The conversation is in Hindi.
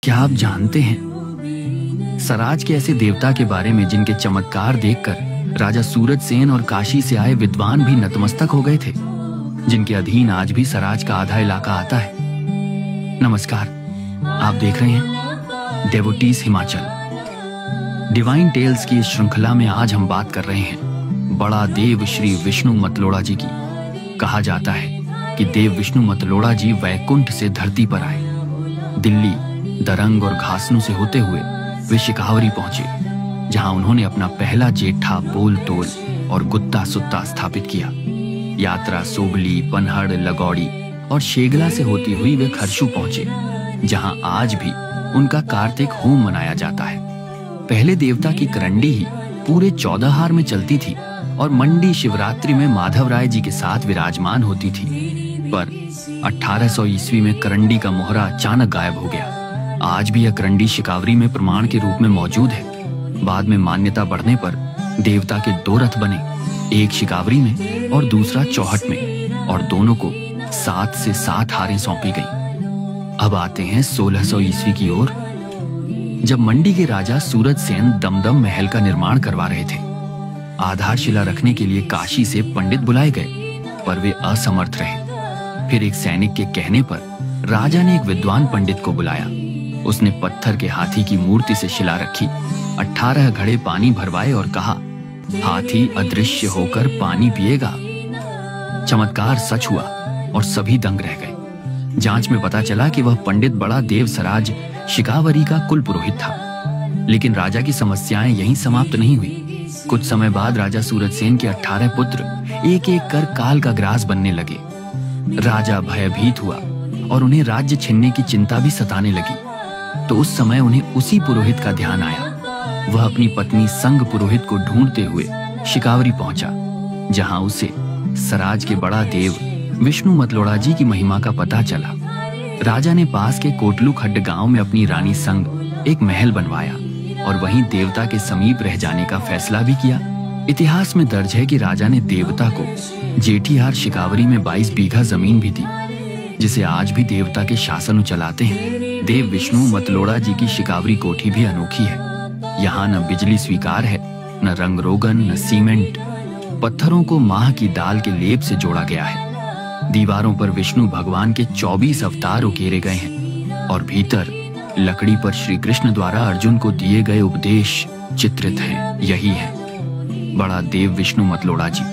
क्या आप जानते हैं सराज के ऐसे देवता के बारे में जिनके चमत्कार देखकर राजा सूरज सेन और काशी से आए विद्वान भी नतमस्तक हो गए थे, जिनके अधीन आज भी सराज का आधा इलाका आता है। नमस्कार, आप देख रहे हैं डेवोटीज हिमाचल। डिवाइन टेल्स की इस श्रृंखला में आज हम बात कर रहे हैं बड़ा देव श्री विष्णु मतलोड़ा जी की। कहा जाता है कि देव विष्णु मतलोड़ा जी वैकुंठ से धरती पर आए। दिल्ली, दरंग और घासनू से होते हुए वे शिकावरी पहुंचे, जहां उन्होंने अपना पहला जेठा, बोल तोल और गुत्ता सुत्ता स्थापित किया। यात्रा सोबली, पनहड़, लगौड़ी और शेगला से होती हुई वे खरशु पहुंचे, जहां आज भी उनका कार्तिक होम मनाया जाता है। पहले देवता की करंडी ही पूरे 14 हार में चलती थी और मंडी शिवरात्रि में माधव राय जी के साथ विराजमान होती थी, पर 1800 ईस्वी में करंडी का मोहरा अचानक गायब हो गया। आज भी यह करंडी शिकावरी में प्रमाण के रूप में मौजूद है। बाद में मान्यता बढ़ने पर देवता के 2 रथ बने, एक शिकावरी में और दूसरा चौहट में, और दोनों को 7 से 7 हारें सौंपी गई। अब आते हैं 1600 ईस्वी की ओर, जब मंडी के राजा सूरज सेन दमदम महल का निर्माण करवा रहे थे। आधारशिला रखने के लिए काशी से पंडित बुलाए गए, पर वे असमर्थ रहे। फिर एक सैनिक के कहने पर राजा ने एक विद्वान पंडित को बुलाया। उसने पत्थर के हाथी की मूर्ति से शिला रखी, 18 घड़े पानी भरवाए और कहा, हाथी अदृश्य होकर पानी पिएगा। चमत्कार सच हुआ और सभी दंग रह गए। जांच में पता चला कि वह पंडित बड़ा देव सराज शिकावरी का कुल पुरोहित था। लेकिन राजा की समस्याएं यहीं समाप्त नहीं हुई। कुछ समय बाद राजा सूरज सेन के 18 पुत्र एक एक कर काल का ग्रास बनने लगे। राजा भयभीत हुआ और उन्हें राज्य छीनने की चिंता भी सताने लगी। तो उस समय उन्हें उसी पुरोहित का ध्यान आया। वह अपनी पत्नी संग पुरोहित को ढूंढते हुए शिकावरी पहुंचा, जहां उसे सराज के बड़ा देव विष्णु मतलोड़ा जी की महिमा का पता चला। राजा ने पास के कोटलू खड्ड गांव में अपनी रानी संग एक महल बनवाया और वहीं देवता के समीप रह जाने का फैसला भी किया। इतिहास में दर्ज है कि राजा ने देवता को जेठीहार शिकावरी में 22 बीघा जमीन भी दी, जिसे आज भी देवता के शासन चलाते हैं। देव विष्णु मतलोड़ा जी की शिकावरी कोठी भी अनोखी है। यहाँ न बिजली स्वीकार है, न रंग रोगन, न सीमेंट। पत्थरों को माह की दाल के लेप से जोड़ा गया है। दीवारों पर विष्णु भगवान के 24 अवतार उकेरे गए हैं और भीतर लकड़ी पर श्री कृष्ण द्वारा अर्जुन को दिए गए उपदेश चित्रित हैं। यही है बड़ा देव विष्णु मतलोड़ा जी।